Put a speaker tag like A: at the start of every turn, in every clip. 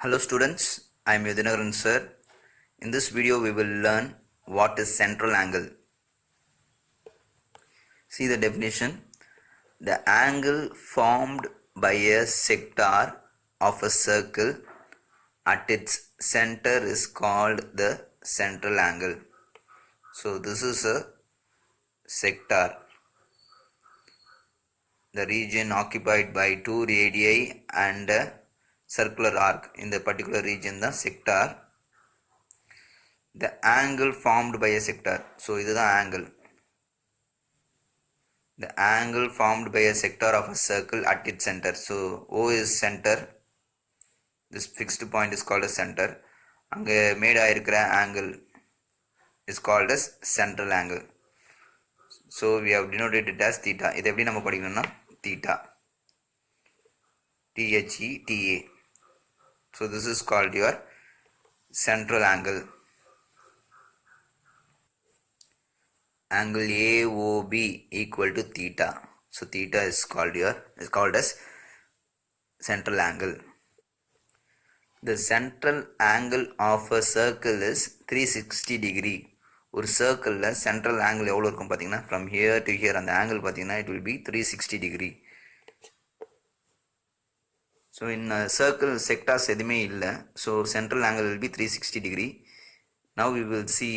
A: Hello students, I am Yudhinaran sir. In this video we will learn what is central angle. See the definition. The angle formed by a sector of a circle at its center is called the central angle. So this is a sector, the region occupied by two radii and a circular arc. In the particular region the sector, the angle formed by a sector. So this is the angle. The angle formed by a sector of a circle at its center. So O is center. This fixed point is called as center. அங்கே mat ஆயிருக்கிற angle is called as central angle. So we have denoted it as theta. இது எப்படி நம்ம படிக்கணும்னா theta. THETA. So this is called your central angle. Angle AOB equal to theta. So theta is called as central angle. The central angle of a circle is 360 degree. ஒரு சர்க்கிளில் central angle எவ்வளோ இருக்கும் பார்த்தீங்கன்னா from here to here அந்த angle பார்த்தீங்கன்னா it will be 360 degree. So இந்த circle sectors எதுவுமே இல்லை. So central angle will be 360 degree. Now we will see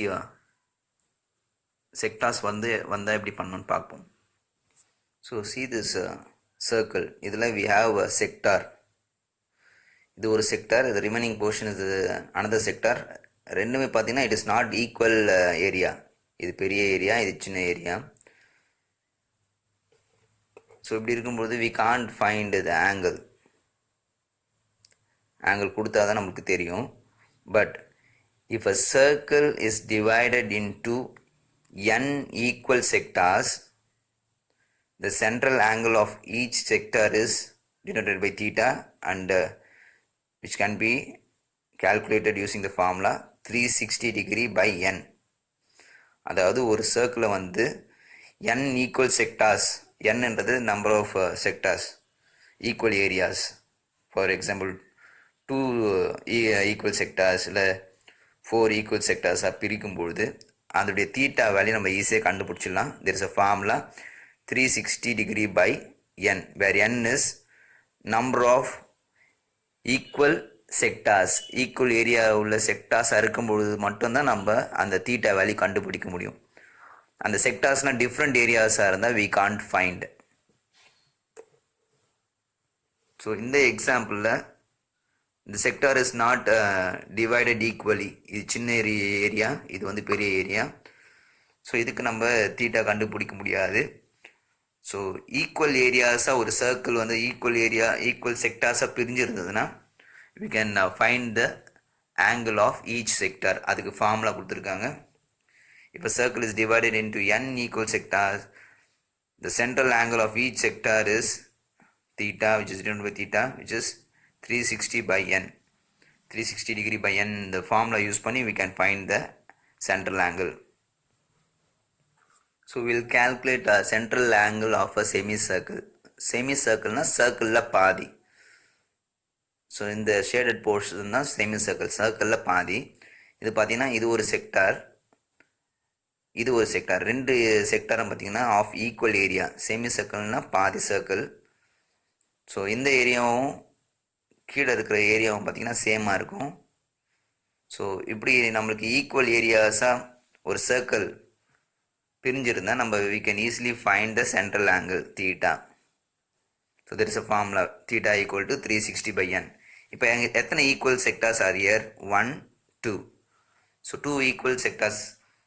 A: sectors வந்தால் எப்படி பண்ணணும்னு பார்ப்போம். ஸோ சி திஸ் சர்க்கிள், இதில் வி ஹாவ் அ செக்டார். இது ஒரு செக்டார், இது ரிமைனிங் போர்ஷன் இது அனதர் செக்டார். ரெண்டுமே பார்த்தீங்கன்னா it is not equal area. இது பெரிய ஏரியா, இது சின்ன ஏரியா. ஸோ இப்படி இருக்கும்போது we can't find the angle. Angle கொடுத்தா தான் நமக்கு தெரியும். But if a circle is divided into n equal sectors, the central angle of each sector is denoted by theta and which can be calculated using the formula 360 degree by n. அதாவது ஒரு சர்க்கிளில் வந்து n equal sectors, n என்றது number of sectors, equal areas. For example 2 equal sectors இல்லை 4 equal sectors பிரிக்கும்பொழுது அதோடைய theta value நம்ம ஈஸியாக கண்டுபிடிச்சிடலாம். there is a formula 360 degree by n where n is number of equal sectors. Equal area உள்ள செக்டார்ஸாக இருக்கும்பொழுது மட்டும்தான் நம்ம அந்த தீட்டா வேல்யூ கண்டுபிடிக்க முடியும். அந்த செக்டார்ஸ்னால் டிஃப்ரெண்ட் ஏரியாஸாக இருந்தால் we can't find. ஸோ இந்த எக்ஸாம்பிளில் இந்த sector is not divided equally. இது சின்ன ஏரியா, இது வந்து பெரிய ஏரியா. ஸோ இதுக்கு நம்ம தீட்டா கண்டுபிடிக்க முடியாது. ஸோ ஈக்குவல் ஏரியாஸாக ஒரு சர்க்கிள் வந்து ஈக்குவல் ஏரியா ஈக்குவல் செக்டார்ஸாக பிரிஞ்சிருந்ததுன்னா we can find the angle of each sector. அதுக்கு ஃபார்முலா கொடுத்துருக்காங்க. if a circle is divided into n equal sectors, the central angle of each sector is theta, which is denoted by theta, which is 360 by n. 360 degree by n, the formula use பண்ணி we can find the central angle. So we will calculate a central angle of a semicircle. Semicircle na circle la பாதி. So இந்த shaded portion தான் செமிசர்க்கிள், சர்க்கிளில் பாதி. இது பார்த்தீங்கன்னா இது ஒரு செக்டார், இது ஒரு செக்டார். ரெண்டு செக்டாரும் பார்த்தீங்கன்னா ஆஃப் ஈக்குவல் ஏரியா. செமிசர்க்கிள்னால் பாதி சர்க்கிள். ஸோ இந்த ஏரியாவும் கீழே இருக்கிற ஏரியாவும் பார்த்தீங்கன்னா சேமாக இருக்கும். ஸோ இப்படி நம்மளுக்கு ஈக்குவல் ஏரியாஸாக ஒரு சர்க்கிள் பிரிஞ்சிருந்தால் நம்ம we can easily find the central angle theta. So there is a formula theta equal to 360 by n. இப்போ எத்தனை equal sectors are here? 1 2. So 2 equal sectors.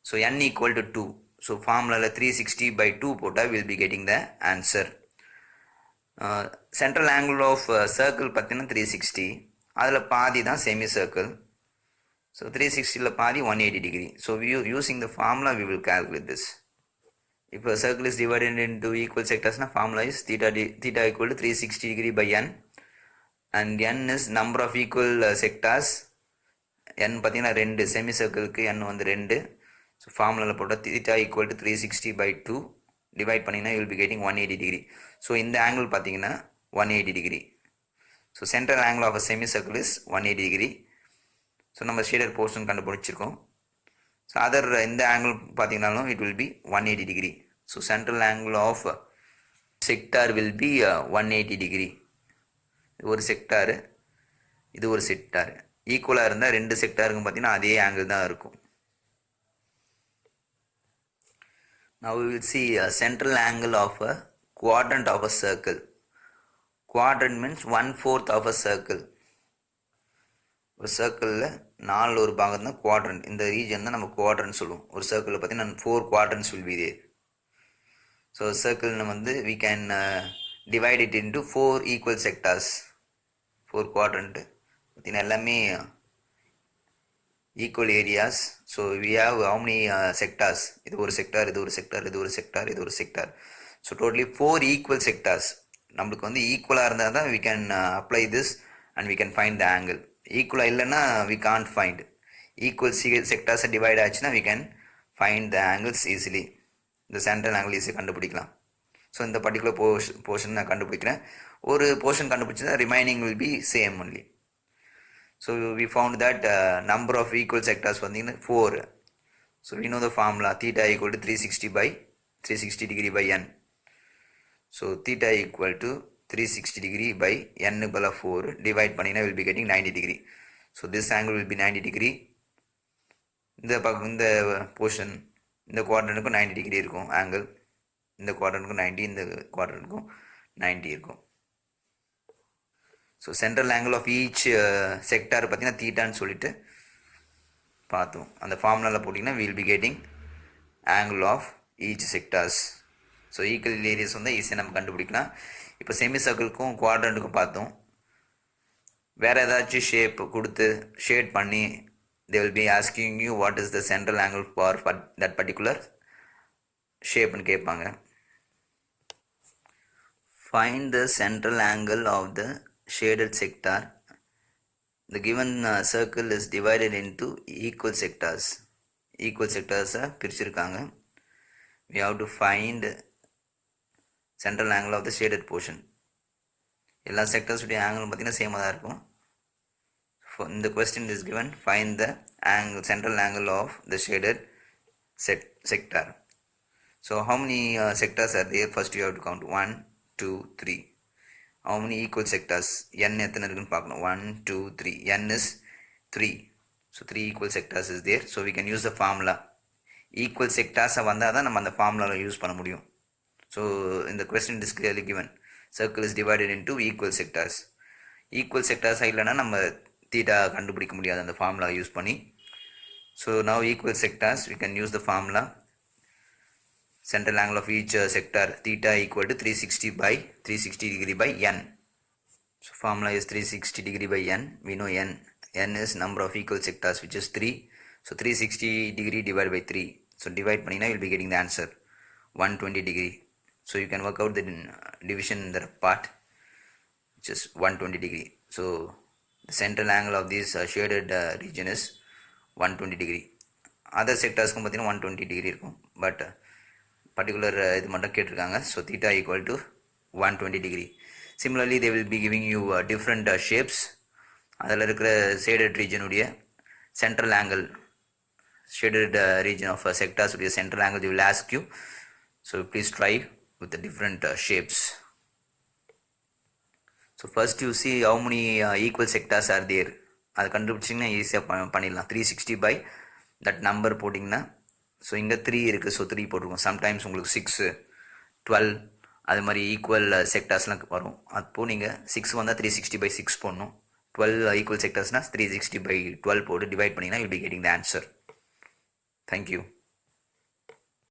A: So n equal to 2. So ஃபார்முலாவில் 360 by 2 போட்டால் will be getting the answer. Central angle of circle பார்த்தீங்கன்னா 360, அதில் பாதி தான் semi circle. So 360ல் பாதி 180 degree. So using the formula we will calculate this. If a circle is divided into equal sectors, na formula is theta equal to 360 degree by n, and n is number of equal sectors. n பார்த்தீங்கன்னா 2, semi சர்க்கிளுக்கு n வந்து 2. So ஃபார்முலாவில் போட்டால் theta equal to 360 by 2 divide பண்ணிங்கன்னா you will be getting 180 degree. So இந்த angle பார்த்தீங்கன்னா 180 degree. So central angle of a semicircle is 180 degree. So நம்ம shaded portion கண்டுபிடிச்சிருக்கோம். So other இந்த ஆங்கிள் பார்த்தீங்கன்னாலும் it will be 180 degree. So central angle of sector will be 180 degree. ஒரு sector, இது ஒரு sector. ஈக்குவலாக இருந்தால் ரெண்டு செக்டாருக்கும் பார்த்தீங்கன்னா அதே ஆங்கிள் தான் இருக்கும். Now we will see a central angle of a quadrant of a circle. Quadrant means 1/4 of a circle. ஒரு சர்க்கிளில் 4 பாகம் தான் குவாட்ரண்ட். இந்த ரீஜன் தான் நம்ம குவாட்ரண்ட் சொல்லுவோம். ஒரு சர்க்கிளில் பார்த்தீங்கன்னா 4 quadrants will be there. So circle வந்து we can divide it into 4 equal sectors. 4 quadrant பார்த்தீங்கன்னா எல்லாமே equal areas. So we have how many sectors? இது ஒரு செக்டார், இது ஒரு செக்டார், இது ஒரு செக்டார், இது ஒரு sector. So totally 4 equal sectors. நம்மளுக்கு வந்து ஈக்குவலாக இருந்தால் தான் we can apply this and we can find the angle. ஈக்குவலாக இல்லைன்னா we can't find. ஈக்குவல் செக்டார்ஸை டிவைட் ஆச்சுன்னா we can find the angles easily. இந்த சென்ட்ரல் ஆங்கிள் ஈஸியாக கண்டுபிடிக்கலாம். ஸோ இந்த பர்டிகுலர் போர்ஷன் நான் கண்டுபிடிக்கிறேன். ஒரு போர்ஷன் கண்டுபிடிச்சா remaining will be same only. So we found that number of equal sectors பார்த்தீங்கன்னா 4. So we know the formula theta equal to 360 degree by n. So theta equal to 360 degree by n பல 4 divide பண்ணினா will be getting 90 degree. So this angle will be 90 degree. இந்த portion இந்த குவாட்ரண்ட்டுக்கும் 90 degree இருக்கும் angle. இந்த குவாட்ரண்ட்டுக்கும் 90, இந்த குவாட்ரண்ட்டுக்கும் 90 இருக்கும். So central angle of each sector பார்த்தீங்கன்னா தீட்டான்னு சொல்லிட்டு பார்த்தோம். அந்த ஃபார்முலாவில் போட்டிங்கன்னா will be getting angle of each sectors. So equal areas வந்து ஈஸியாக நம்ம கண்டுபிடிக்கலாம். இப்போ செமி சர்க்கிளுக்கும் குவாட்ரண்ட்டுக்கும் பார்த்தோம். வேறு ஏதாச்சும் ஷேப் கொடுத்து ஷேட் பண்ணி they will be asking you what is the central angle for that particular shape ன்னு கேட்பாங்க. Find the central angle of the shaded sector. The given circle is divided into equal sectors. Equal sectors பிரிச்சிருக்காங்க. We have to find central angle of the shaded portion. எல்லா sectors உடைய angle பார்த்தீங்கன்னா சேமாக தான் இருக்கும். In the question is given, find the angle, central angle of the shaded sector. So how many sectors are there? First you have to count 1, 2, 3. How many equal sectors? N எத்தனை இருக்குன்னு பார்க்கணும். 1, 2, 3. N is 3. So 3 equal sectors is there. So we can use the formula. Equal sectors வந்தால் தான் நம்ம அந்த ஃபார்முலாவில் use பண்ண முடியும். So in the question it is clearly given. Circle is divided into equal sectors. Equal sectors இல்லைன்னா நம்ம theta கண்டுபிடிக்க முடியாது அந்த ஃபார்முலா யூஸ் பண்ணி. So now equal sectors we can use the formula. Central angle of each sector theta equal to 360 degree by n. So formula is 360 degree by n. We know n is number of equal sectors which is 3. So 360 degree divided by 3. So divide பண்ணினா you'll be getting the answer 120 degree. So you can work out the division in the part which is 120 degree. So the central angle of this shaded region is 120 degree. Other sectorsக்கும் பார்த்தீங்கன்னா 120 degree இருக்கும். But particular இது மட்டும் கேட்டிருக்காங்க. So theta equal to 120 degree. Similarly they will be giving you different shapes. அதில் இருக்கிற shaded region உடைய central angle, shaded region of sectors உடைய central angle they will ask you. So please try with the different shapes. So first you see how many equal sectors are there. அது கண்டுபிடிச்சிங்கன்னா ஈஸியாக பண்ணிடலாம். 360 by that number போட்டிங்கன்னா, so இங்கே 3 இருக்குது, so 3 போட்டிருக்கோம். Sometimes உங்களுக்கு 6, 12 அது மாதிரி ஈக்குவல் செக்டார்ஸ்லாம் வரும். அப்போது நீங்கள் 6 வந்தால் 360 by 6 போடணும். 12 ஈக்குவல் செக்டார்ஸ்னால் 360 by 12 போட்டு டிவைட் பண்ணிங்கன்னா you'll be getting the answer. Thank you.